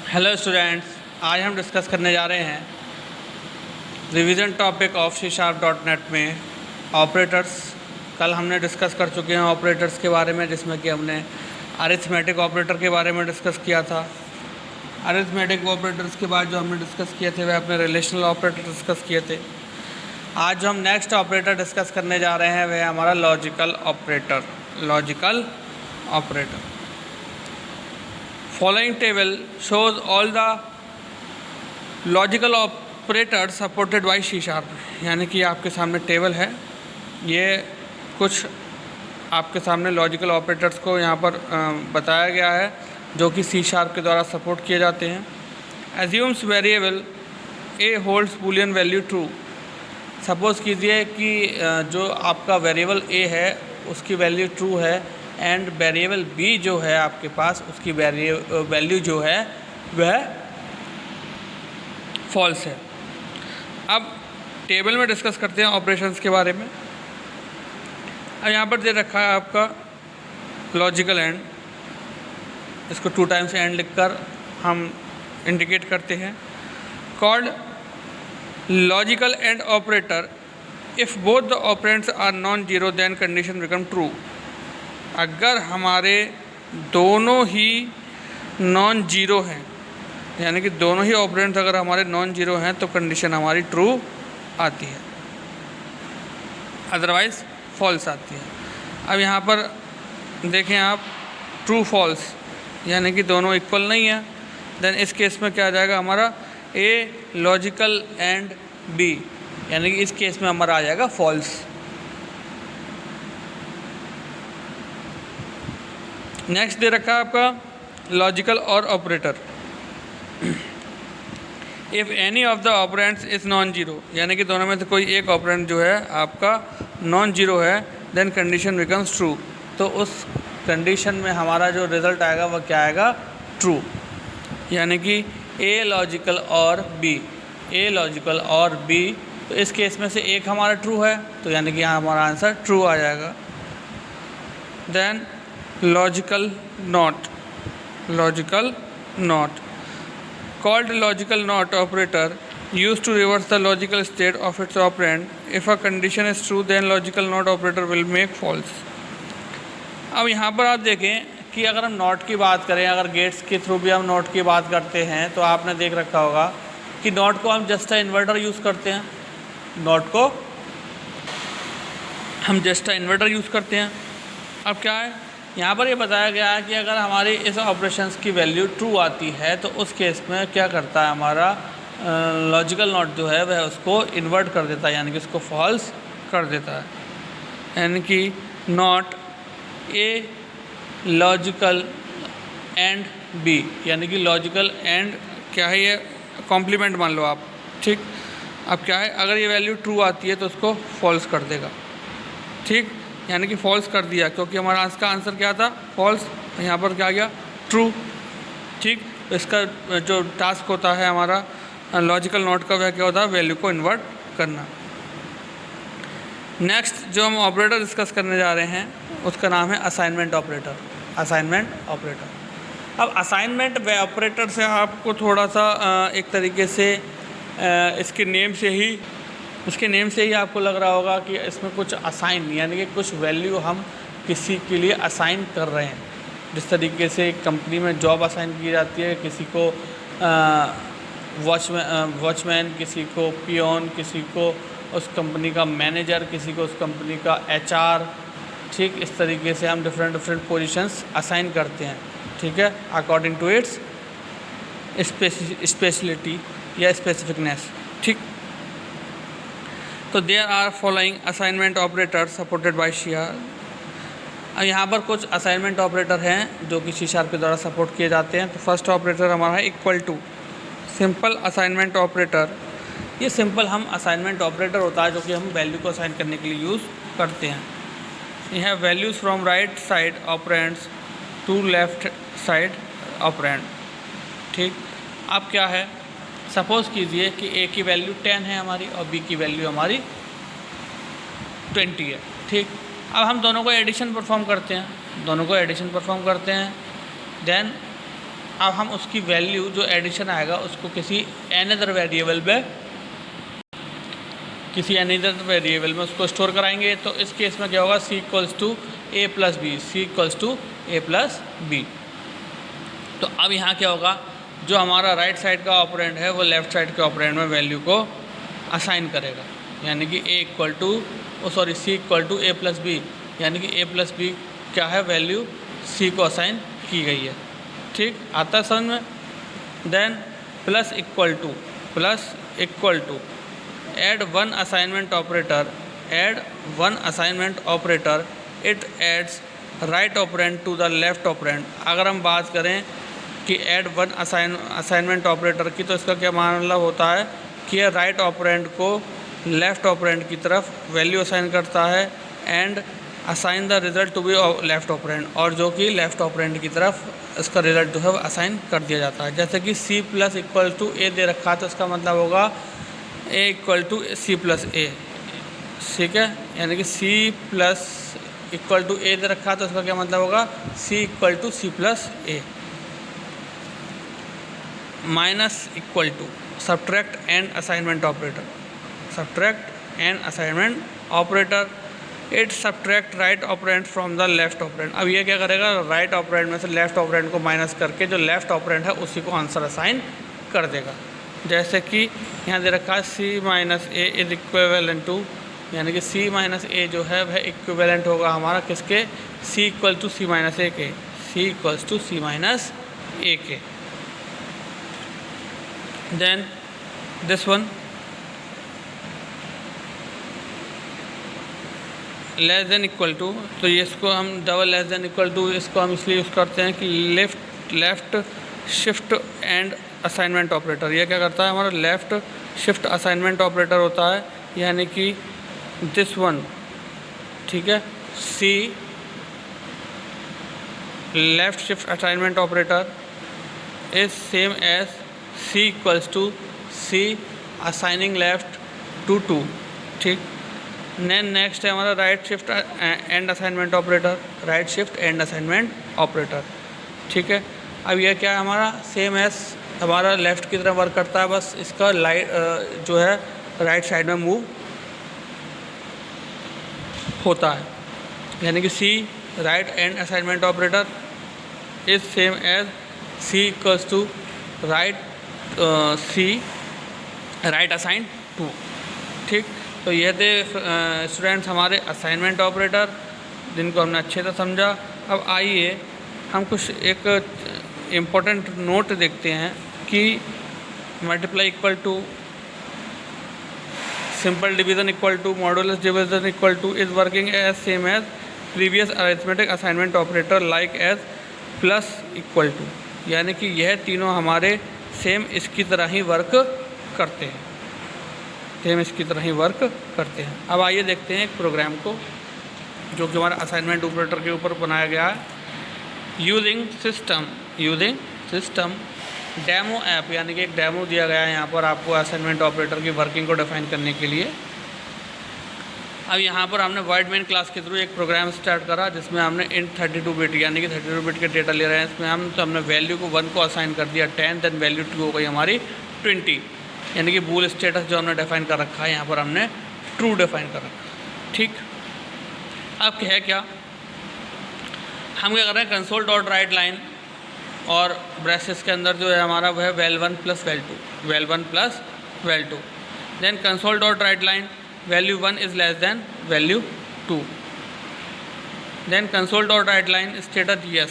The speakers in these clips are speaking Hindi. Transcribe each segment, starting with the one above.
हेलो स्टूडेंट्स, आज हम डिस्कस करने जा रहे हैं रिवीजन टॉपिक ऑफ C#.NET में ऑपरेटर्स। कल हमने डिस्कस कर चुके हैं ऑपरेटर्स के बारे में, जिसमें कि हमने अरिथमेटिक ऑपरेटर के बारे में डिस्कस किया था। अरिथमेटिक ऑपरेटर्स के बाद जो हमने डिस्कस किए थे वह अपने रिलेशनल ऑपरेटर डिस्कस किए थे। आज जो हम नेक्स्ट ऑपरेटर डिस्कस करने जा रहे हैं वह हमारा logical operator. Following table shows all the logical operators supported by C#। यानी कि आपके सामने टेबल है, ये कुछ आपके सामने लॉजिकल ऑपरेटर्स को यहाँ पर बताया गया है जो कि C# के द्वारा सपोर्ट किए जाते हैं। Assumes variable a holds Boolean value true. Suppose कीजिए कि जो आपका वेरिएबल a है उसकी वैल्यू ट्रू है एंड वेरिएबल b जो है आपके पास उसकी वैल्यू जो है वह फॉल्स है। अब टेबल में डिस्कस करते हैं ऑपरेशंस के बारे में। अब यहाँ पर दे रखा है आपका लॉजिकल एंड, इसको 2 टाइम्स एंड लिखकर हम इंडिकेट करते हैं। Called logical and operator if both the operands are non zero then condition become true. अगर हमारे दोनों ही नॉन जीरो हैं, यानी कि दोनों ही ऑपरेंड्स अगर हमारे नॉन जीरो हैं तो कंडीशन हमारी ट्रू आती है, अदरवाइज़ फॉल्स आती है। अब यहाँ पर देखें आप, ट्रू फॉल्स यानी कि दोनों इक्वल नहीं है, देन इस केस में क्या आ जाएगा हमारा ए लॉजिकल एंड बी, यानी कि इस केस में हमारा आ जाएगा फॉल्स। नेक्स्ट दे रखा है आपका लॉजिकल और operator. If any of the operands is non zero, यानी कि दोनों में से कोई एक ऑपरेंड जो है आपका नॉन जीरो है, देन कंडीशन बिकम्स ट्रू। तो उस कंडीशन में हमारा जो रिज़ल्ट आएगा वह क्या आएगा, ट्रू। यानी कि ए लॉजिकल और बी, ए लॉजिकल और बी, तो इस केस में से एक हमारा ट्रू है तो यानी कि यहाँ हमारा आंसर ट्रू आ जाएगा। Then logical not called logical not operator used to reverse the logical state of its operand. If a condition is true then logical not operator will make false। अब यहाँ पर आप देखें कि अगर हम नॉट की बात करें, अगर गेट्स के थ्रू भी हम नॉट की बात करते हैं तो आपने देख रखा होगा कि नॉट को हम जस्ट इन्वर्टर यूज़ करते हैं, नॉट को हम जस्ट इन्वर्टर यूज़ करते हैं। अब क्या है यहाँ पर ये बताया गया है कि अगर हमारी इस ऑपरेशंस की वैल्यू ट्रू आती है तो उस केस में क्या करता है हमारा लॉजिकल नॉट जो है वह उसको इन्वर्ट कर देता है, यानी कि उसको फॉल्स कर देता है। यानी कि not A logical and B, यानी कि लॉजिकल एंड क्या है, ये कॉम्प्लीमेंट मान लो आप, ठीक। अब क्या है, अगर ये वैल्यू ट्रू आती है तो उसको फॉल्स कर देगा, ठीक, यानी कि फॉल्स कर दिया क्योंकि हमारा इसका आंसर क्या था, फॉल्स। यहाँ पर क्या गया, ट्रू, ठीक। तो इसका जो टास्क होता है हमारा लॉजिकल नॉट का वह क्या होता है, वैल्यू को इन्वर्ट करना। नेक्स्ट जो हम ऑपरेटर डिस्कस करने जा रहे हैं उसका नाम है असाइनमेंट ऑपरेटर। अब असाइनमेंट व ऑपरेटर से आपको थोड़ा सा एक तरीके से इसके नेम से ही आपको लग रहा होगा कि इसमें कुछ असाइन, यानी कि कुछ वैल्यू हम किसी के लिए असाइन कर रहे हैं। जिस तरीके से कंपनी में जॉब असाइन की जाती है, किसी को वॉचमैन, किसी को पियोन, किसी को उस कंपनी का मैनेजर, किसी को उस कंपनी का HR, ठीक। इस तरीके से हम डिफरेंट पोजीशंस असाइन करते हैं, ठीक है, अकॉर्डिंग टू इट्स स्पेशलिटी या स्पेसिफिकनेस, ठीक। तो there are following assignment operator supported by C#। यहाँ पर कुछ असाइनमेंट ऑपरेटर हैं जो कि C# के द्वारा सपोर्ट किए जाते हैं। तो फर्स्ट ऑपरेटर हमारा है equal to, simple assignment operator. ये सिंपल हम असाइनमेंट ऑपरेटर होता है जो कि हम वैल्यू को असाइन करने के लिए यूज़ करते हैं। ये है values from right side operands to left side operand, ठीक। अब क्या है, सपोज़ कीजिए कि ए की वैल्यू 10 है हमारी और बी की वैल्यू हमारी 20 है, ठीक। अब हम दोनों को एडिशन परफॉर्म करते हैं, देन अब हम उसकी वैल्यू जो एडिशन आएगा उसको किसी अनदर वेरिएबल में उसको स्टोर कराएंगे। तो इस केस में क्या होगा, c equals to a plus B, C equals to a plus B. तो अब यहाँ क्या होगा, जो हमारा राइट साइड का ऑपरेंड है वो लेफ़्ट साइड के ऑपरेंड में वैल्यू को असाइन करेगा, यानी कि c equal to a plus B, यानी कि a प्लस बी क्या है, वैल्यू c को असाइन की गई है। ठीक, आता है समझ में। Then plus equal to add one assignment operator, it adds right operand to the left operand. अगर हम बात करें कि ऐड वन असाइनमेंट ऑपरेटर की, तो इसका क्या मतलब होता है कि यह राइट ऑपरेंड को लेफ़्ट ऑपरेंड की तरफ वैल्यू असाइन करता है and assign the result to B left operand, और जो कि लेफ़्ट ऑपरेंड की तरफ इसका रिज़ल्ट जो है वो असाइन कर दिया जाता है। जैसे कि c plus equal to a दे रखा है, तो इसका मतलब होगा a equal to c plus a। ठीक है, यानी कि c plus equal to a दे रखा है, तो इसका क्या मतलब होगा, c equal to c plus a। Minus equal to subtract and assignment operator, it subtract right operand from the left operand. अब ये क्या करेगा, राइट ऑपरेंड में से लेफ़्ट ऑपरेंड को माइनस करके जो लेफ़्ट ऑपरेंड है उसी को आंसर असाइन कर देगा। जैसे कि यहाँ दे रखा है c minus a is equivalent to, यानी कि c माइनस a जो है वह इक्विवेलेंट होगा हमारा किसके, c equal to c minus a के, c equals to c minus a के। Then this one less than equal to, तो ये इसको हम double less than equal to इसको हम इसलिए यूज़ करते हैं कि left shift and assignment operator, ये क्या करता है, हमारा लेफ़्ट शिफ्ट असाइनमेंट ऑपरेटर होता है, यानी कि दिस वन। ठीक है, c left shift assignment operator is same as c equals to c assigning left to 2। ठीक, नेक्स्ट है हमारा right shift and assignment operator. ठीक है, अब यह क्या है, हमारा सेम एज हमारा लेफ़्ट की तरफ वर्क करता है, बस इसका जो है राइट साइड में मूव होता है, यानी कि c right and assignment operator is same as c equals to right assign to. ठीक, तो ये थे स्टूडेंट्स हमारे असाइनमेंट ऑपरेटर, जिनको हमने अच्छे से समझा। अब आइए हम कुछ एक इम्पोर्टेंट नोट देखते हैं कि multiply equal to, simple division equal to, modulus division equal to is working as same as previous arithmetic assignment operator like as plus equal to, यानी कि यह तीनों हमारे सेम इसकी तरह ही वर्क करते हैं। अब आइए देखते हैं एक प्रोग्राम को जो कि हमारा असाइनमेंट ऑपरेटर के ऊपर बनाया गया है। यूजिंग सिस्टम डेमो ऐप, यानी कि एक डेमो दिया गया है यहाँ पर आपको असाइनमेंट ऑपरेटर की वर्किंग को डिफाइन करने के लिए। अब यहाँ पर हमने वॉइड मेन क्लास के थ्रू एक प्रोग्राम स्टार्ट करा जिसमें हमने इन 32 बिट, यानी कि 32 बिट के डेटा ले रहे हैं इसमें हमने वैल्यू को 1 को असाइन कर दिया 10, देन वैल्यू 2 हो गई हमारी 20, यानी कि बूल स्टेटस जो हमने डिफाइन कर रखा है यहाँ पर हमने ट्रू डिफाइन कर रखा है। ठीक, अब है क्या, हम क्या कर रहे हैं, कंसोल डॉट राइट लाइन और ब्रेसेस के अंदर जो है हमारा वह val1 plus val2, then console dot write line value 1 is less than value 2, then console dot write line status yes,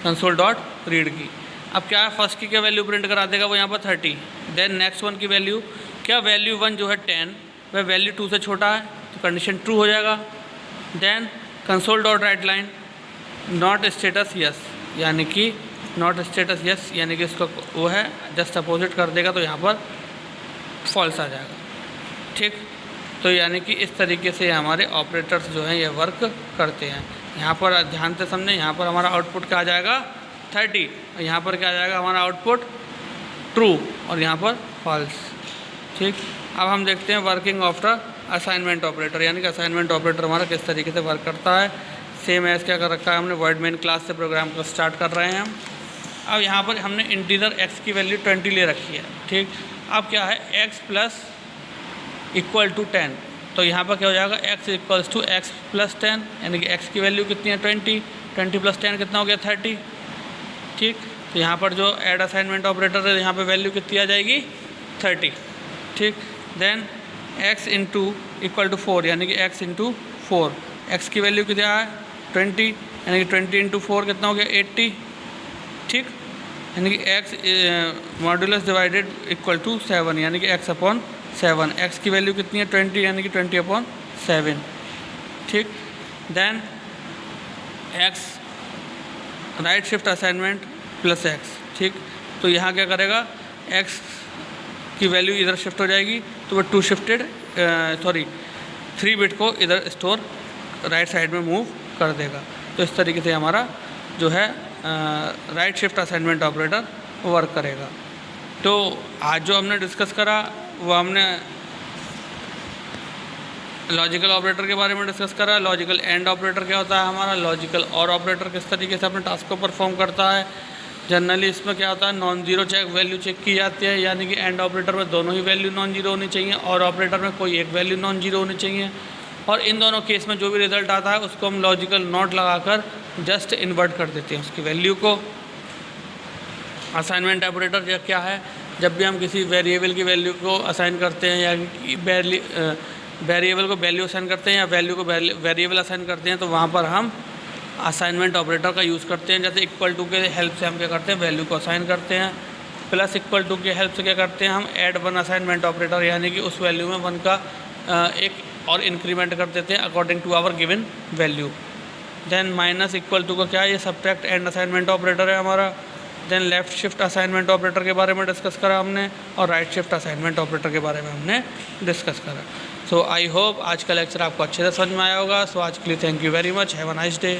console dot read key. अब क्या है, फर्स्ट की क्या वैल्यू प्रिंट करा देगा वो यहाँ पर 30, देन नेक्स्ट वन की वैल्यू क्या, वैल्यू 1 जो है 10 वह वैल्यू 2 से छोटा है तो कंडीशन ट्रू हो जाएगा। Then console dot write line not status yes, यानी कि नॉट स्टेटस यस यानी कि इसको वो है जस्ट अपोजिट कर देगा तो यहाँ पर फॉल्स आ जाएगा। ठीक, तो यानी कि इस तरीके से हमारे ऑपरेटर्स जो हैं ये वर्क करते हैं। यहाँ पर ध्यान से समझें, यहाँ पर हमारा आउटपुट क्या आ जाएगा 30, और यहाँ पर क्या आ जाएगा हमारा आउटपुट ट्रू और यहाँ पर फॉल्स। ठीक, अब हम देखते हैं working of the assignment operator, यानी कि असाइनमेंट ऑपरेटर हमारा किस तरीके से वर्क करता है। सेम एज क्या कर रखा है हमने, वॉइड मेन क्लास से प्रोग्राम को स्टार्ट कर रहे हैं हम। अब यहाँ पर हमने इंटीजर x की वैल्यू 20 ले रखी है, ठीक। अब क्या है, x प्लस इक्वल टू 10, तो यहाँ पर क्या हो जाएगा, x equals to x plus 10, यानी कि x की वैल्यू कितनी है 20, 20 प्लस 10 कितना हो गया 30, ठीक। तो यहाँ पर जो ऐड असाइनमेंट ऑपरेटर है यहाँ पे वैल्यू कितनी आ जाएगी 30, ठीक। Then x into equal to 4, यानी कि x इंटू 4, x की वैल्यू कितना है 20, यानी कि 20 इंटू 4 कितना हो गया 80, ठीक। यानी कि x modulus divided equal to 7, यानी कि x अपॉन 7, x की वैल्यू कितनी है 20, यानी कि 20 अपॉन 7, ठीक। Then x right shift assignment plus x, ठीक। तो यहाँ क्या करेगा, x की वैल्यू इधर शिफ्ट हो जाएगी, तो वह 3 बिट को इधर स्टोर राइट साइड में मूव कर देगा। तो इस तरीके से हमारा जो है right shift assignment operator work करेगा। तो आज जो हमने डिस्कस करा वो हमने लॉजिकल ऑपरेटर के बारे में डिस्कस करा। लॉजिकल एंड ऑपरेटर क्या होता है हमारा, लॉजिकल और ऑपरेटर किस तरीके से अपने टास्क को परफॉर्म करता है। जनरली इसमें क्या होता है, नॉन जीरो वैल्यू चेक की जाती है, यानी कि एंड ऑपरेटर में दोनों ही वैल्यू नॉन जीरो होनी चाहिए और ऑपरेटर में कोई एक वैल्यू नॉन जीरो होनी चाहिए। और इन दोनों केस में जो भी रिजल्ट आता है उसको हम लॉजिकल नॉट लगाकर जस्ट इन्वर्ट कर देते हैं उसकी वैल्यू को। असाइनमेंट ऑपरेटर क्या है, जब भी हम किसी वेरिएबल की वैल्यू को असाइन करते हैं या वेरिएबल को वैल्यू असाइन करते हैं या वैल्यू को वेरिएबल असाइन करते हैं, तो वहाँ पर हम असाइनमेंट ऑपरेटर का यूज़ करते हैं। जैसे इक्वल टू के हेल्प से हम क्या करते हैं, वैल्यू को असाइन करते हैं। प्लस इक्वल टू के हेल्प से क्या करते हैं, हम ऐड वन असाइनमेंट ऑपरेटर, यानी कि उस वैल्यू में 1 का एक और इंक्रीमेंट कर देते हैं according to our given value. Then minus equal to का क्या है, ये सब्ट्रैक्ट एंड असाइनमेंट ऑपरेटर है हमारा। Then left shift assignment operator के बारे में डिस्कस करा हमने, और राइट शिफ्ट असाइनमेंट ऑपरेटर के बारे में हमने डिस्कस करा। सो आई होप आज का लेक्चर आपको अच्छे से समझ में आया होगा। सो आज के लिए thank you very much, have a nice day.